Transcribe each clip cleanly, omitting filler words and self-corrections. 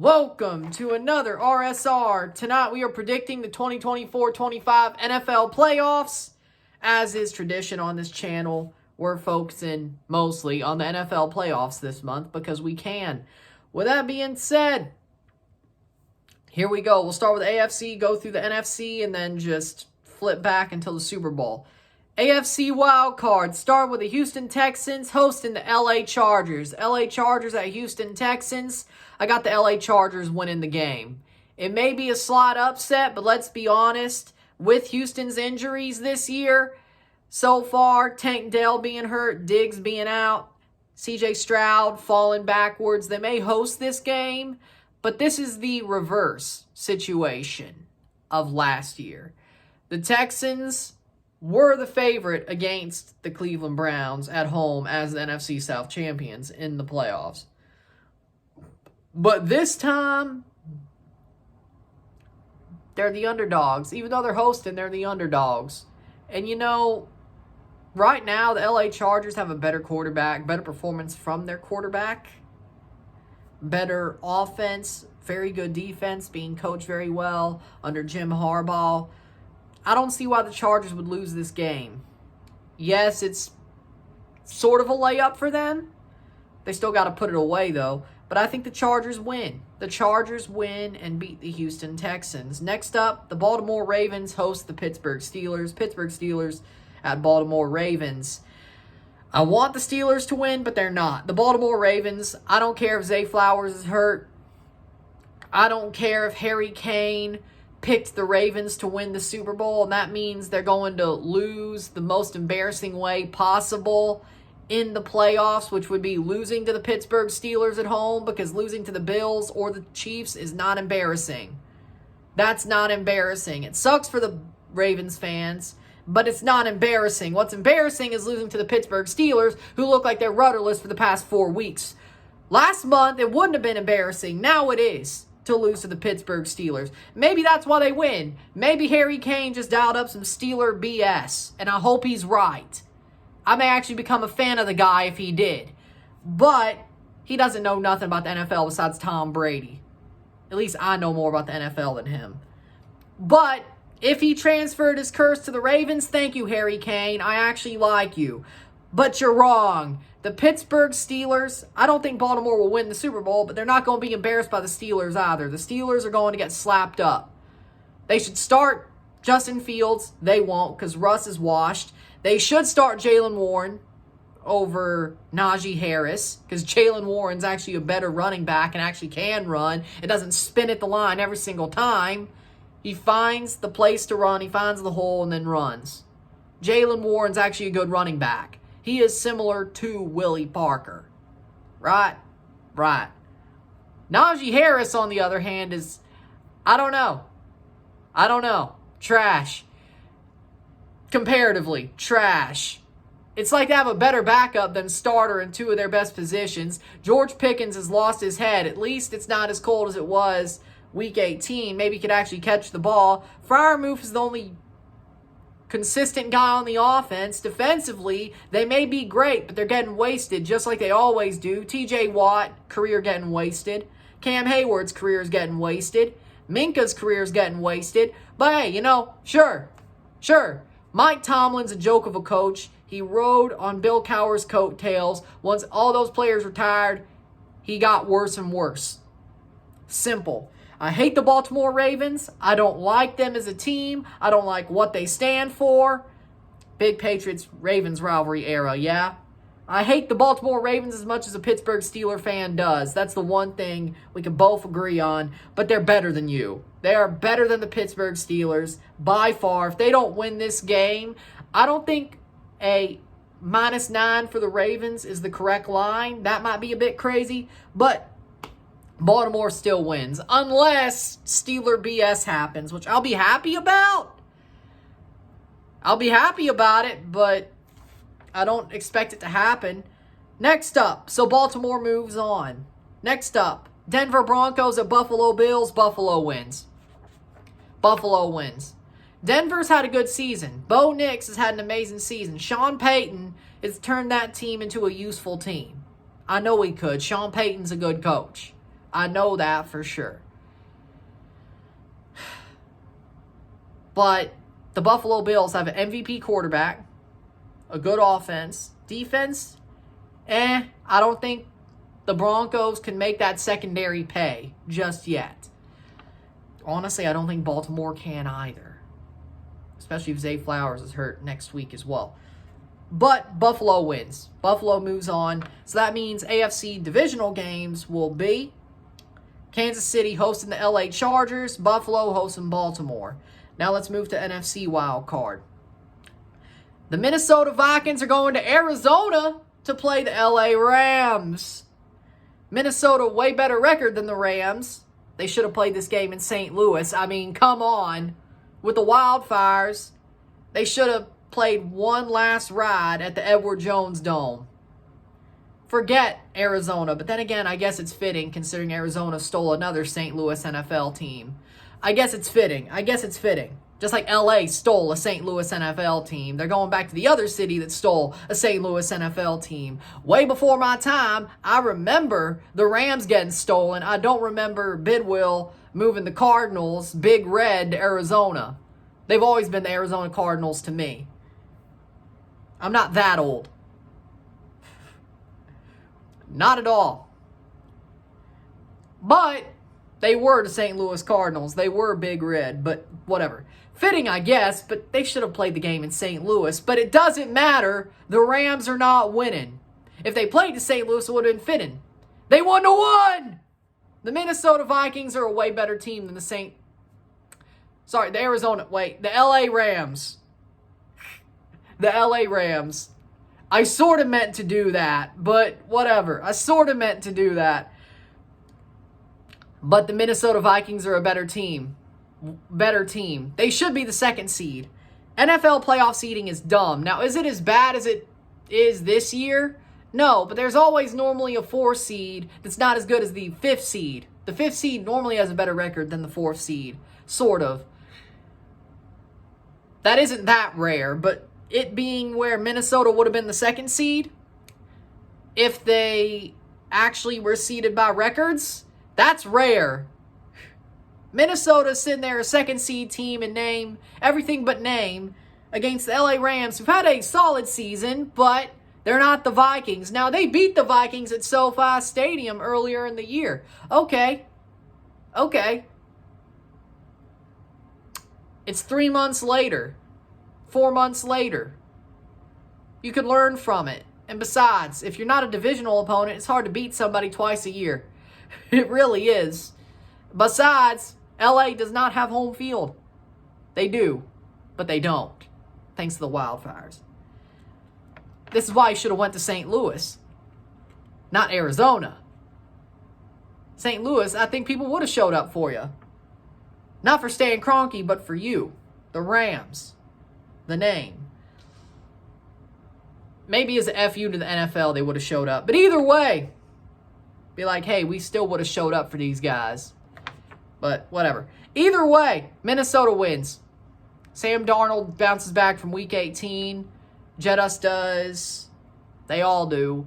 Welcome to another RSR. Tonight we are predicting the 2024-25 NFL playoffs. As is tradition on this channel, we're focusing mostly on the NFL playoffs this month because we can. With that being said, here we go. We'll start with AFC, go through the NFC, and then just flip back until the Super Bowl. AFC wildcard, start with the Houston Texans hosting the LA Chargers. LA Chargers at Houston Texans. I got the LA Chargers winning the game. It may be a slight upset, but let's be honest. With Houston's injuries this year, so far, Tank Dell being hurt, Diggs being out, CJ Stroud falling backwards, they may host this game, but this is the reverse situation of last year. The Texans were the favorite against the Cleveland Browns at home as the NFC South champions in the playoffs. But this time, they're the underdogs. Even though they're hosting, they're the underdogs. And you know, right now, the LA Chargers have a better quarterback, better performance from their quarterback, better offense, very good defense, being coached very well under Jim Harbaugh. I don't see why the Chargers would lose this game. Yes, it's sort of a layup for them. They still got to put it away, though. But I think the Chargers win. The Chargers win and beat the Houston Texans. Next up, the Baltimore Ravens host the Pittsburgh Steelers. Pittsburgh Steelers at Baltimore Ravens. I want the Steelers to win, but they're not. The Baltimore Ravens, I don't care if Zay Flowers is hurt. I don't care if Harry Kane picked the Ravens to win the Super Bowl, and that means they're going to lose the most embarrassing way possible in the playoffs, which would be losing to the Pittsburgh Steelers at home, because losing to the Bills or the Chiefs is not embarrassing. That's not embarrassing. It sucks for the Ravens fans, but it's not embarrassing. What's embarrassing is losing to the Pittsburgh Steelers, who look like they're rudderless for the past 4 weeks. Last month, it wouldn't have been embarrassing. Now it is to lose to the Pittsburgh Steelers. Maybe that's why they win. Maybe Harry Kane just dialed up some Steeler BS, and I hope he's right. I may actually become a fan of the guy if he did. But he doesn't know nothing about the NFL besides Tom Brady. At least I know more about the NFL than him. But if he transferred his curse to the Ravens, thank you, Harry Kane. I actually like you. But you're wrong. The Pittsburgh Steelers, I don't think Baltimore will win the Super Bowl, but they're not going to be embarrassed by the Steelers either. The Steelers are going to get slapped up. They should start Justin Fields. They won't, because Russ is washed. They should start Jaylen Warren over Najee Harris, because Jaylen Warren's actually a better running back and actually can run. It doesn't spin at the line every single time. He finds the place to run, he finds the hole, and then runs. Jaylen Warren's actually a good running back. He is similar to Willie Parker. Right? Right. Najee Harris, on the other hand, is, I don't know. Trash. Comparatively, trash. It's like they have a better backup than starter in two of their best positions. George Pickens has lost his head. At least it's not as cold as it was week 18. Maybe he could actually catch the ball. Freiermuth is the only consistent guy on the offense. Defensively, they may be great, but they're getting wasted just like they always do. TJ Watt, career getting wasted. Cam Hayward's career is getting wasted. Minka's career is getting wasted. But hey, sure. Mike Tomlin's a joke of a coach. He rode on Bill Cowher's coattails. Once all those players retired, he got worse and worse. Simple. I hate the Baltimore Ravens. I don't like them as a team. I don't like what they stand for. Big Patriots-Ravens rivalry era, yeah? I hate the Baltimore Ravens as much as a Pittsburgh Steelers fan does. That's the one thing we can both agree on. But they're better than you. They are better than the Pittsburgh Steelers by far. If they don't win this game, I don't think a -9 for the Ravens is the correct line. That might be a bit crazy, but Baltimore still wins. Unless Steeler BS happens, which I'll be happy about. I'll be happy about it, but I don't expect it to happen. Next up, so Baltimore moves on. Next up, Denver Broncos at Buffalo Bills. Buffalo wins. Buffalo wins. Denver's had a good season. Bo Nix has had an amazing season. Sean Payton has turned that team into a useful team. I know he could. Sean Payton's a good coach. I know that for sure. But the Buffalo Bills have an MVP quarterback, a good offense. Defense, I don't think the Broncos can make that secondary pay just yet. Honestly, I don't think Baltimore can either. Especially if Zay Flowers is hurt next week as well. But Buffalo wins. Buffalo moves on. So that means AFC divisional games will be Kansas City hosting the LA Chargers, Buffalo hosting Baltimore. Now let's move to NFC wild card. The Minnesota Vikings are going to Arizona to play the LA Rams. Minnesota, way better record than the Rams. They should have played this game in St. Louis. I mean, come on. With the Wildfires, they should have played one last ride at the Edward Jones Dome. Forget Arizona, but then again, I guess it's fitting considering Arizona stole another St. Louis NFL team. I guess it's fitting. Just like LA stole a St. Louis NFL team. They're going back to the other city that stole a St. Louis NFL team. Way before my time, I remember the Rams getting stolen. I don't remember Bidwill moving the Cardinals, Big Red, to Arizona. They've always been the Arizona Cardinals to me. I'm not that old. Not at all. But they were the St. Louis Cardinals. They were Big Red, but whatever. Fitting, I guess, but they should have played the game in St. Louis. But it doesn't matter. The Rams are not winning. If they played to St. Louis, it would have been fitting. They wouldn't have won! The Minnesota Vikings are a way better team than the LA Rams. The LA Rams. I sort of meant to do that, but whatever. I sort of meant to do that. But the Minnesota Vikings are a better team. They should be the second seed. NFL playoff seeding is dumb. Now, is it as bad as it is this year? No, but there's always normally a 4 seed that's not as good as the 5th seed. The 5th seed normally has a better record than the 4th seed. Sort of. That isn't that rare, but it being where Minnesota would have been the 2nd seed, if they actually were seeded by records, that's rare. Minnesota's sitting there, a 2nd seed team in name, everything but name, against the LA Rams, who've had a solid season, but they're not the Vikings. Now, they beat the Vikings at SoFi Stadium earlier in the year. Okay. It's 3 months later. 4 months later. You can learn from it. And besides, if you're not a divisional opponent, it's hard to beat somebody twice a year. It really is. Besides, LA does not have home field. They do, but they don't, thanks to the Wildfires. This is why you should have went to St. Louis, not Arizona. St. Louis, I think people would have showed up for you. Not for Stan Kroenke, but for you, the Rams, the name. Maybe as a FU to the NFL, they would have showed up. But either way, be like, hey, we still would have showed up for these guys. But whatever. Either way, Minnesota wins. Sam Darnold bounces back from Week 18. Jettis does. They all do.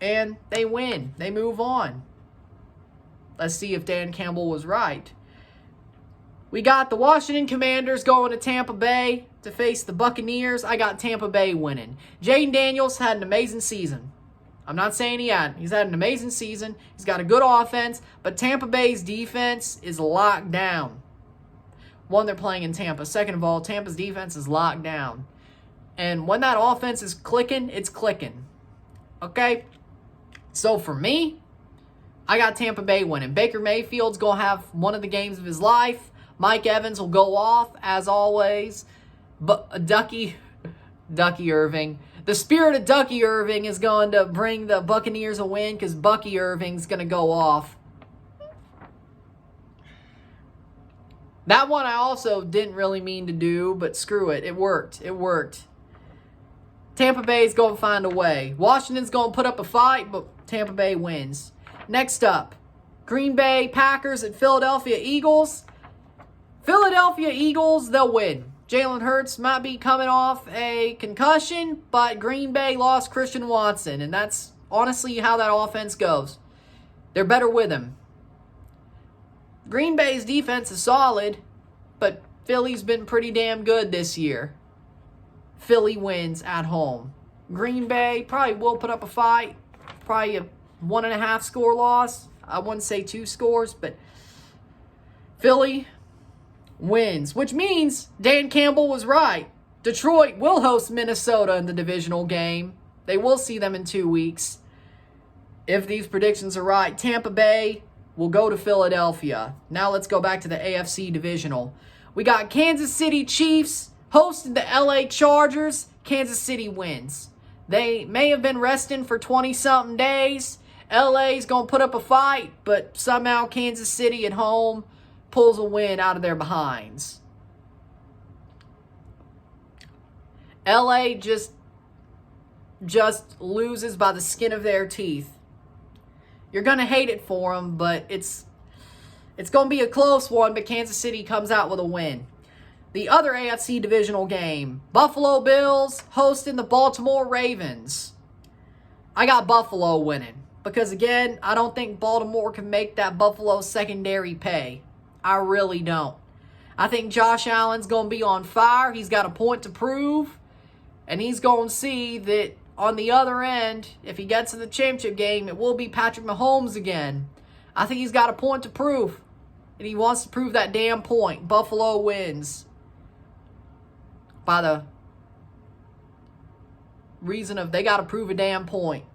And they win. They move on. Let's see if Dan Campbell was right. We got the Washington Commanders going to Tampa Bay to face the Buccaneers. I got Tampa Bay winning. Jaden Daniels had an amazing season. I'm not saying he hadn't. He's had an amazing season. He's got a good offense, but Tampa Bay's defense is locked down. One, they're playing in Tampa. Second of all, Tampa's defense is locked down. And when that offense is clicking, it's clicking. Okay? So for me, I got Tampa Bay winning. Baker Mayfield's going to have one of the games of his life. Mike Evans will go off, as always. But Ducky Irving. The spirit of Ducky Irving is going to bring the Buccaneers a win because Bucky Irving's going to go off. That one I also didn't really mean to do, but screw it. It worked. Tampa Bay's going to find a way. Washington's going to put up a fight, but Tampa Bay wins. Next up, Green Bay Packers at Philadelphia Eagles. Philadelphia Eagles, they'll win. Jalen Hurts might be coming off a concussion, but Green Bay lost Christian Watson, and that's honestly how that offense goes. They're better with him. Green Bay's defense is solid, but Philly's been pretty damn good this year. Philly wins at home. Green Bay probably will put up a fight. Probably a 1.5 score loss. I wouldn't say 2 scores, but Philly wins, which means Dan Campbell was right. Detroit will host Minnesota in the divisional game. They will see them in 2 weeks. If these predictions are right, Tampa Bay will go to Philadelphia. Now let's go back to the AFC divisional. We got Kansas City Chiefs hosting the LA Chargers. Kansas City wins. They may have been resting for 20-something days. LA's going to put up a fight, but somehow Kansas City at home pulls a win out of their behinds. LA just loses by the skin of their teeth. You're going to hate it for them, but it's going to be a close one, but Kansas City comes out with a win. The other AFC divisional game, Buffalo Bills hosting the Baltimore Ravens. I got Buffalo winning because, again, I don't think Baltimore can make that Buffalo secondary pay. I really don't. I think Josh Allen's going to be on fire. He's got a point to prove, and he's going to see that on the other end, if he gets to the championship game, it will be Patrick Mahomes again. I think he's got a point to prove, and he wants to prove that damn point. Buffalo wins by the reason of they got to prove a damn point.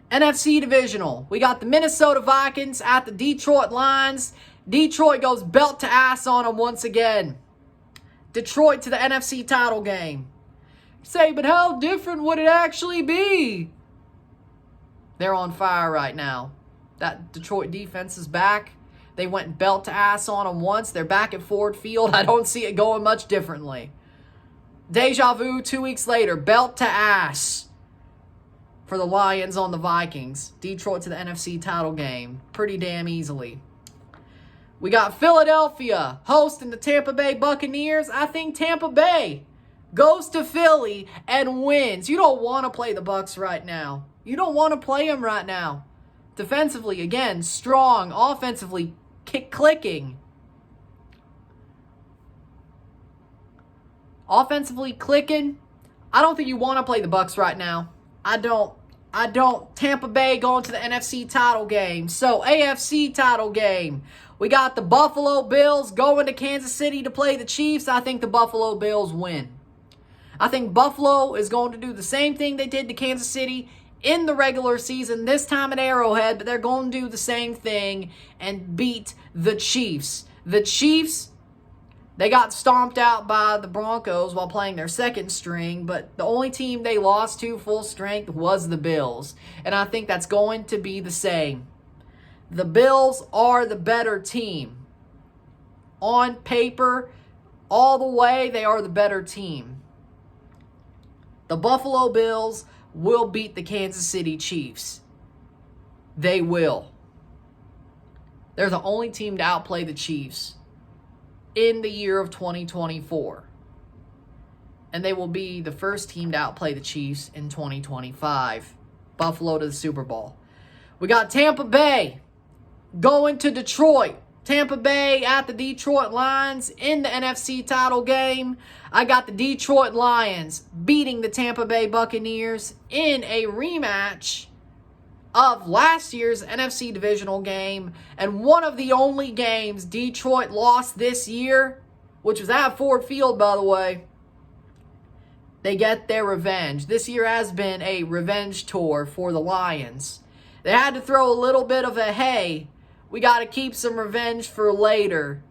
NFC divisional. We got the Minnesota Vikings at the Detroit Lions. Detroit goes belt to ass on them once again. Detroit to the NFC title game. Say, but how different would it actually be? They're on fire right now. That Detroit defense is back. They went belt to ass on them once. They're back at Ford Field. I don't see it going much differently. Deja vu 2 weeks later. Belt to ass for the Lions on the Vikings. Detroit to the NFC title game. Pretty damn easily. We got Philadelphia hosting the Tampa Bay Buccaneers. I think Tampa Bay goes to Philly and wins. You don't want to play the Bucs right now. You don't want to play them right now. Defensively, again, strong. Offensively, clicking. Offensively clicking. I don't think you want to play the Bucs right now. I don't. Tampa Bay going to the NFC title game. So, AFC title game. We got the Buffalo Bills going to Kansas City to play the Chiefs. I think the Buffalo Bills win. I think Buffalo is going to do the same thing they did to Kansas City in the regular season, this time at Arrowhead, but they're going to do the same thing and beat the Chiefs. The Chiefs, they got stomped out by the Broncos while playing their second string, but the only team they lost to full strength was the Bills. And I think that's going to be the same. The Bills are the better team. On paper, all the way, they are the better team. The Buffalo Bills will beat the Kansas City Chiefs. They will. They're the only team to outplay the Chiefs in the year of 2024. And they will be the first team to outplay the Chiefs in 2025. Buffalo to the Super Bowl. We got Tampa Bay going to Detroit. Tampa Bay at the Detroit Lions in the NFC title game. I got the Detroit Lions beating the Tampa Bay Buccaneers in a rematch of last year's NFC divisional game. And one of the only games Detroit lost this year, which was at Ford Field, by the way. They get their revenge. This year has been a revenge tour for the Lions. They had to throw a little bit of a, hey, we got to keep some revenge for later.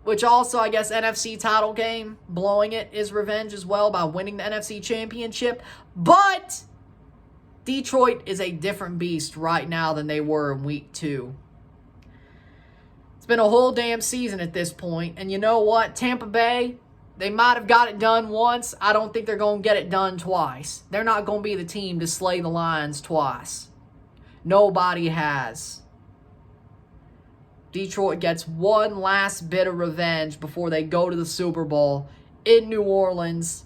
Which also, I guess, NFC title game, blowing it is revenge as well by winning the NFC championship. But Detroit is a different beast right now than they were in week 2. It's been a whole damn season at this point. And you know what? Tampa Bay, they might have got it done once. I don't think they're going to get it done twice. They're not going to be the team to slay the Lions twice. Nobody has. Detroit gets one last bit of revenge before they go to the Super Bowl in New Orleans.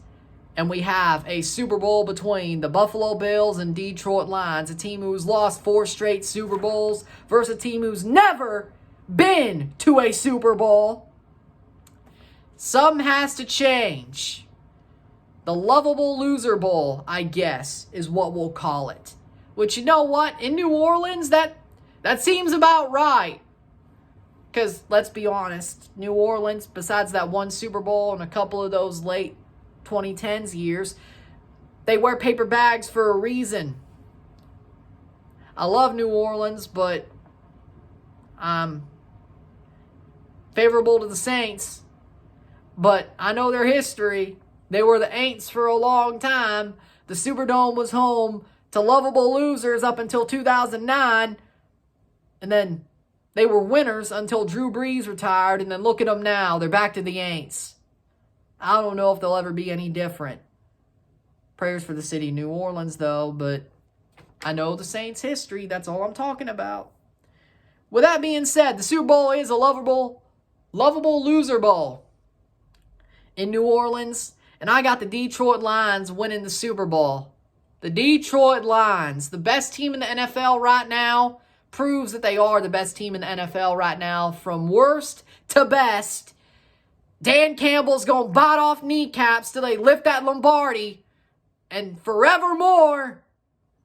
And we have a Super Bowl between the Buffalo Bills and Detroit Lions, a team who's lost 4 straight Super Bowls versus a team who's never been to a Super Bowl. Something has to change. The lovable loser bowl, I guess, is what we'll call it. Which, you know what? In New Orleans, that seems about right. Because, let's be honest, New Orleans, besides that one Super Bowl and a couple of those late 2010s years, they wear paper bags for a reason. I love New Orleans, but I'm favorable to the Saints. But I know their history. They were the Aints for a long time. The Superdome was home to lovable losers up until 2009. And then they were winners until Drew Brees retired. And then look at them now. They're back to the Aints. I don't know if they'll ever be any different. Prayers for the city of New Orleans, though. But I know the Saints' history. That's all I'm talking about. With that being said, the Super Bowl is a lovable loser bowl in New Orleans. And I got the Detroit Lions winning the Super Bowl. The Detroit Lions, the best team in the NFL right now, proves that they are the best team in the NFL right now. From worst to best, Dan Campbell's going to bite off kneecaps till they lift that Lombardi. And forevermore,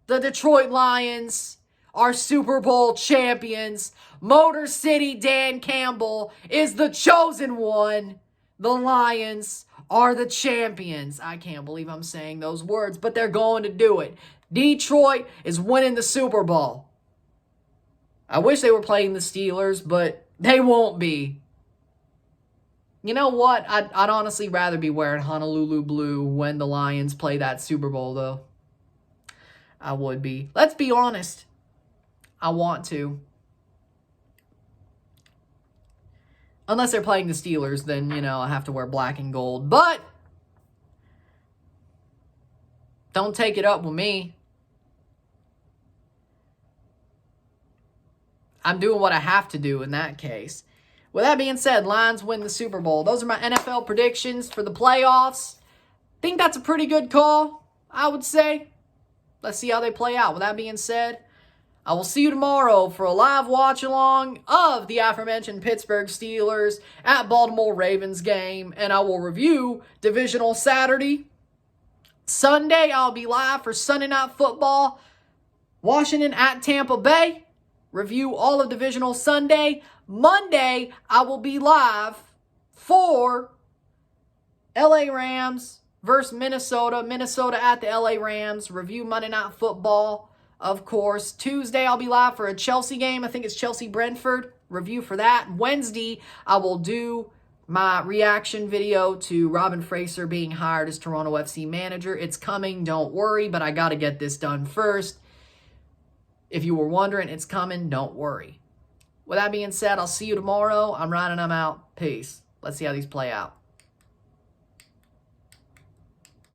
the Detroit Lions are Super Bowl champions. Motor City Dan Campbell is the chosen one. The Lions are the champions. I can't believe I'm saying those words, but they're going to do it. Detroit is winning the Super Bowl. I wish they were playing the Steelers, but they won't be. You know what? I'd honestly rather be wearing Honolulu blue when the Lions play that Super Bowl, though. I would be. Let's be honest. I want to. Unless they're playing the Steelers, then, I have to wear black and gold. But don't take it up with me. I'm doing what I have to do in that case. With that being said, Lions win the Super Bowl. Those are my NFL predictions for the playoffs. Think that's a pretty good call, I would say. Let's see how they play out. With that being said, I will see you tomorrow for a live watch-along of the aforementioned Pittsburgh Steelers at Baltimore Ravens game. And I will review Divisional Saturday. Sunday, I'll be live for Sunday Night Football. Washington at Tampa Bay. Review all of Divisional Sunday. Monday, I will be live for LA Rams versus Minnesota. Minnesota at the LA Rams. Review Monday Night Football, of course. Tuesday, I'll be live for a Chelsea game. I think it's Chelsea-Brentford. Review for that. Wednesday, I will do my reaction video to Robin Fraser being hired as Toronto FC manager. It's coming, don't worry, but I got to get this done first. If you were wondering, it's coming, don't worry. With that being said, I'll see you tomorrow. I'm Ryan and I'm out. Peace. Let's see how these play out.